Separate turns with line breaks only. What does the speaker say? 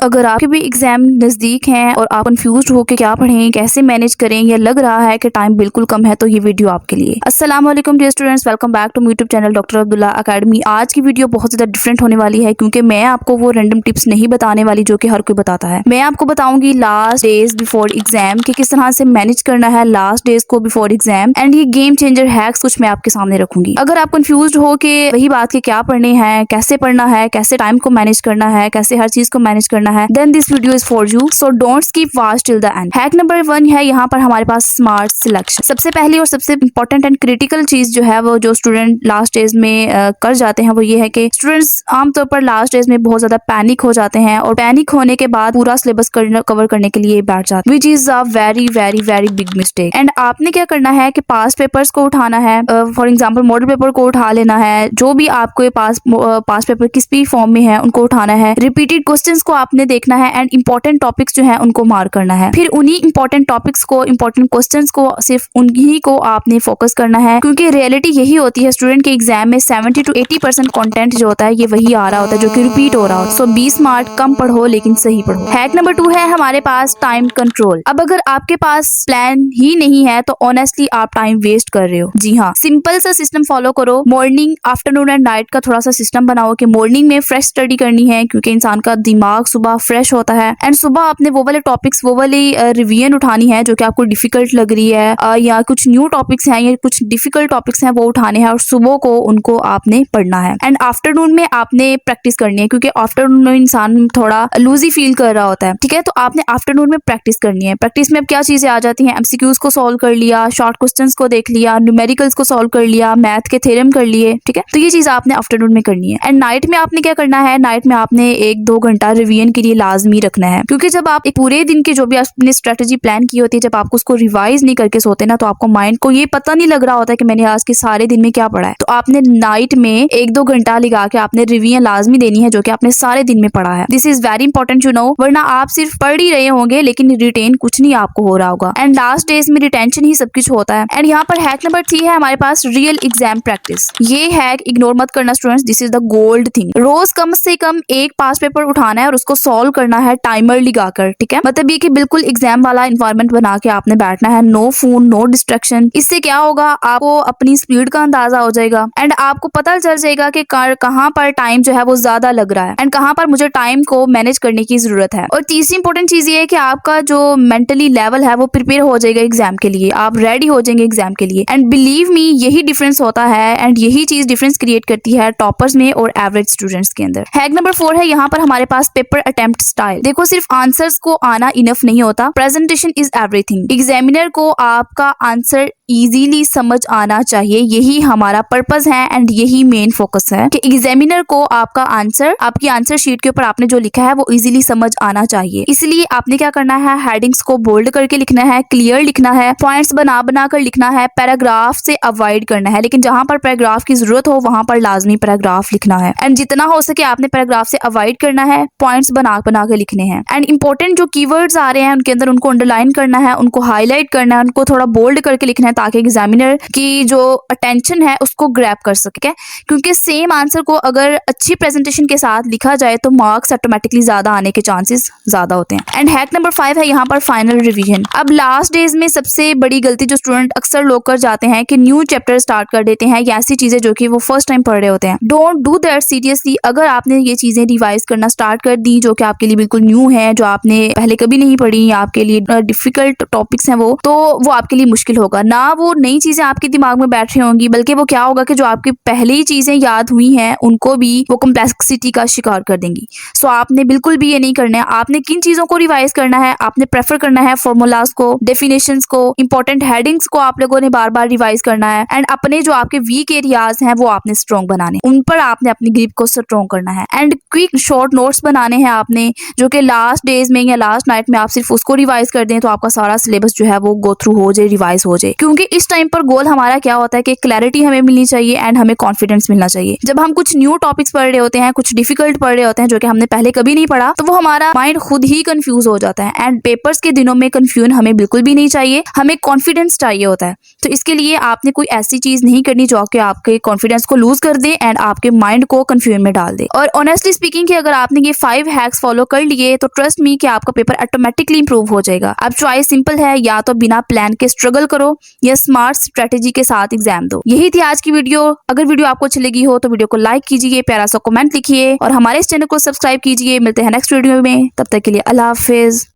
अगर आपके भी एग्जाम नज़दीक हैं और आप कंफ्यूज हो कि क्या पढ़ें, कैसे मैनेज करें, या लग रहा है कि टाइम बिल्कुल कम है, तो ये वीडियो आपके लिए। अस्सलाम वालेकुम dear students, welcome back to YouTube channel doctor Abdullah academy. आज की वीडियो बहुत ज़्यादा डिफरेंट होने वाली है क्योंकि मैं आपको वो रैंडम टिप्स नहीं बताने वाली जो कि हर कोई बताता है। मैं आपको बताऊंगी लास्ट डेज बिफोर एग्जाम कि किस तरह से मैनेज करना है लास्ट डेज को बिफोर एग्जाम, एंड ये गेम चेंजर हैक्स कुछ मैं आपके सामने रखूंगी। अगर आप कंफ्यूज हो कि वही बात के क्या पढ़ने हैं, कैसे पढ़ना है, कैसे टाइम को मैनेज करना है, कैसे हर चीज को मैनेज करना है, then this video is for you, so don't skip watch till the end. Hack number 1 है यहाँ पर हमारे पास स्मार्ट सिलेक्शन। सबसे पहली और सबसे इंपॉर्टेंट एंड क्रिटिकल चीज जो है वो जो स्टूडेंट लास्ट डेज में कर जाते हैं वो ये है कि स्टूडेंट्स आमतौर पर लास्ट डेज में बहुत ज्यादा पैनिक हो जाते हैं और पैनिक होने के बाद पूरा सिलेबस कवर करने के लिए बैठ जाते हैं, which is a very very very big mistake. And आपने क्या करना है कि पास्ट पेपर्स को उठाना है, फॉर एग्जाम्पल मॉडल पेपर को उठा लेना है, जो भी आपको पास्ट पेपर किस भी फॉर्म में है उनको उठाना है, रिपीटेड क्वेश्चंस को आपने देखना है एंड इंपॉर्टेंट टॉपिक्स जो है उनको मार्क करना है। फिर उन्हीं इंपॉर्टेंट टॉपिक्स को, इंपॉर्टेंट क्वेश्चंस को, सिर्फ उन्हीं को आपने फोकस करना है, क्योंकि रियलिटी यही होती है स्टूडेंट के एग्जाम में 70 to 80% कंटेंट जो होता है ये वही आ रहा होता है जो कि रिपीट हो रहा होता है। सो 20 मार्क कम पढ़ो लेकिन सही पढ़ो। हैक नंबर 2 है हमारे पास टाइम कंट्रोल। अब अगर आपके पास प्लान ही नहीं है तो ऑनेस्टली आप टाइम वेस्ट कर रहे हो। जी हाँ, सिंपल सा सिस्टम फॉलो करो। मॉर्निंग, आफ्टरनून एंड नाइट का थोड़ा सा सिस्टम बनाओ कि मॉर्निंग में फ्रेश स्टडी करनी है क्योंकि इंसान का दिमाग सुबह फ्रेश होता है, एंड सुबह आपने वो वाले टॉपिक्स, वो वाली रिवीजन उठानी है जो कि आपको डिफिकल्ट लग रही है, या कुछ न्यू टॉपिक्स हैं या कुछ डिफिकल्ट टॉपिक्स हैं वो उठाने हैं और सुबह को उनको आपने पढ़ना है। एंड आफ्टरनून में आपने प्रैक्टिस करनी है क्योंकि आफ्टरनून में इंसान थोड़ा लूजी फील कर रहा होता है, ठीक है, तो आपने आफ्टरनून में प्रैक्टिस करनी है। प्रैक्टिस में अब क्या चीजें आ जाती हैं, एमसीक्यूज को सॉल्व कर लिया, शॉर्ट क्वेश्चंस को देख लिया, न्यूमेरिकल्स को सॉल्व कर लिया, मैथ के थ्योरम कर लिए, ठीक है, तो ये चीज आपने आफ्टरनून में करनी है। एंड नाइट में आपने क्या करना है, नाइट में आपने 1-2 घंटा रिवीजन के लिए लाजमी रखना है, क्योंकि जब आप एक पूरे दिन की जो भी आपने स्ट्रेटेजी प्लान की होती है, जब आप उसको रिवाइज नहीं करके सोते ना, तो आपको माइंड को ये पता नहीं लग रहा होता है कि मैंने आज के सारे दिन में क्या पढ़ा है। तो आपने नाइट में 1-2 घंटा लगा के आपने रिवीजन लाजमी देनी है जो कि आपने सारे दिन में पढ़ा है। This is very important to know, वरना आप सिर्फ पढ़ ही रहे होंगे लेकिन रिटेन कुछ नहीं आपको हो रहा होगा। एंड लास्ट डेज में रिटेंशन ही सब कुछ होता है। एंड यहाँ पर हैक नंबर 3 है हमारे पास रियल एग्जाम प्रैक्टिस। ये हैक इग्नोर मत करना students, this is the gold thing. रोज कम से कम एक पास पेपर उठाना है और उसको सॉल्व करना है टाइमर लगाकर, ठीक है, मतलब ये कि बिल्कुल एग्जाम वाला इन्वायरमेंट बना के आपने बैठना है, नो फोन, नो डिस्ट्रैक्शन। इससे क्या होगा, आपको अपनी स्पीड का अंदाजा हो जाएगा एंड आपको पता चल जाएगा कि कहाँ पर टाइम जो है वो ज्यादा लग रहा है एंड कहाँ पर मुझे टाइम को मैनेज करने की जरूरत है। और तीसरी इंपॉर्टेंट चीज ये है कि आपका जो मेंटली लेवल है वो प्रिपेयर हो जाएगा एग्जाम के लिए, आप रेडी हो जाएंगे एग्जाम के लिए। एंड बिलीव मी, यही डिफरेंस होता है एंड यही चीज डिफरेंस क्रिएट करती है टॉपर्स में और एवरेज स्टूडेंट्स के अंदर। हैक नंबर 4 है यहाँ पर हमारे पास पेपर अटेम्प्ट स्टाइल। देखो, सिर्फ आंसर्स को आना इनफ नहीं होता, प्रेजेंटेशन इज एवरीथिंग। एग्जामिनर को आपका आंसर इजीली समझ आना चाहिए, यही हमारा पर्पस है एंड यही मेन फोकस है कि एग्जामिनर को आपका आंसर, आपकी आंसर शीट के ऊपर आपने जो लिखा है वो इजीली समझ आना चाहिए। इसलिए आपने क्या करना है, हेडिंग्स को बोल्ड करके लिखना है, क्लियर लिखना है, पॉइंट्स बना बना कर लिखना है, पैराग्राफ से अवॉइड करना है, लेकिन जहां पर पैराग्राफ की जरूरत हो वहां पर लाजमी पैराग्राफ लिखना है। एंड जितना हो सके आपने पैराग्राफ से अवॉइड करना है, पॉइंट्स बना बना के लिखने हैं। एंड इंपॉर्टेंट जो कीवर्ड्स आ रहे हैं उनके अंदर उनको अंडरलाइन करना है, उनको हाईलाइट करना है, उनको थोड़ा बोल्ड करके लिखना है ताकि एग्जामिनर की जो अटेंशन है उसको ग्रैब कर सके, क्योंकि सेम आंसर को अगर अच्छी प्रेजेंटेशन के साथ लिखा जाए तो मार्क्स ऑटोमेटिकली ज्यादा आने के चांसेस ज्यादा होते हैं। एंड हैक नंबर 5 है यहाँ पर फाइनल रिवीजन। अब लास्ट डेज में सबसे बड़ी गलती जो स्टूडेंट अक्सर लोग कर जाते हैं कि न्यू चैप्टर स्टार्ट कर देते हैं या ऐसी चीजें जो कि वो फर्स्ट टाइम पढ़ रहे होते हैं। Don't do that seriously. अगर आपने ये चीजें रिवाइज करना स्टार्ट कर दी जो कि आपके लिए बिल्कुल न्यू है, जो आपने पहले कभी नहीं पढ़ी या आपके लिए डिफिकल्ट टॉपिक्स हैं वो, तो वो आपके लिए मुश्किल होगा ना। वो नई चीजें आपके दिमाग में बैठ रही होंगी, बल्कि वो क्या होगा कि जो आपकी पहले ही चीजें याद हुई हैं उनको भी वो कॉम्प्लेक्सिटी का शिकार कर देंगी। सो आपने बिल्कुल भी ये नहीं करना है। आपने किन चीजों को रिवाइज करना है, आपने प्रेफर करना है फॉर्मूलाज को, डेफिनेशंस को, इंपॉर्टेंट हेडिंग्स को आप लोगों ने बार बार रिवाइज करना है एंड अपने जो आपके वीक एरियाज हैं वो आपने स्ट्रॉन्ग बनाने, उन पर आपने अपनी ग्रिप को स्ट्रॉन्ग करना है। एंड क्विक शॉर्ट नोट्स बनाने हैं आपने, जो कि लास्ट डेज में या लास्ट नाइट में आप सिर्फ उसको रिवाइज कर दें तो आपका सारा सिलेबस जो है वो गो थ्रू हो जाए, रिवाइज हो जाए। क्योंकि क्योंकि इस टाइम पर गोल हमारा क्या होता है कि क्लैरिटी हमें मिलनी चाहिए एंड हमें कॉन्फिडेंस मिलना चाहिए। जब हम कुछ न्यू टॉपिक्स पढ़ रहे होते हैं, कुछ डिफिकल्ट पढ़ रहे होते हैं जो कि हमने पहले कभी नहीं पढ़ा, तो वो हमारा माइंड खुद ही कंफ्यूज हो जाता है एंड पेपर्स के दिनों में कंफ्यूजन हमें बिल्कुल भी नहीं चाहिए, हमें कॉन्फिडेंस चाहिए होता है। तो इसके लिए आपने कोई ऐसी चीज नहीं करनी जो कि आपके कॉन्फिडेंस को लूज कर दे एंड आपके माइंड को कंफ्यूजन में डाल दे। और ऑनेस्टली स्पीकिंग कि अगर आपने ये 5 हैक्स फॉलो कर लिए तो ट्रस्ट मी कि आपका पेपर ऑटोमेटिकली इंप्रूव हो जाएगा। अब चॉइस सिंपल है, या तो बिना प्लान के स्ट्रगल करो या स्मार्ट स्ट्रेटेजी के साथ एग्जाम दो। यही थी आज की वीडियो। अगर वीडियो आपको अच्छी लगी हो तो वीडियो को लाइक कीजिए, प्यारा सा कमेंट लिखिए और हमारे इस चैनल को सब्सक्राइब कीजिए। मिलते हैं नेक्स्ट वीडियो में, तब तक के लिए अल्लाह हाफिज।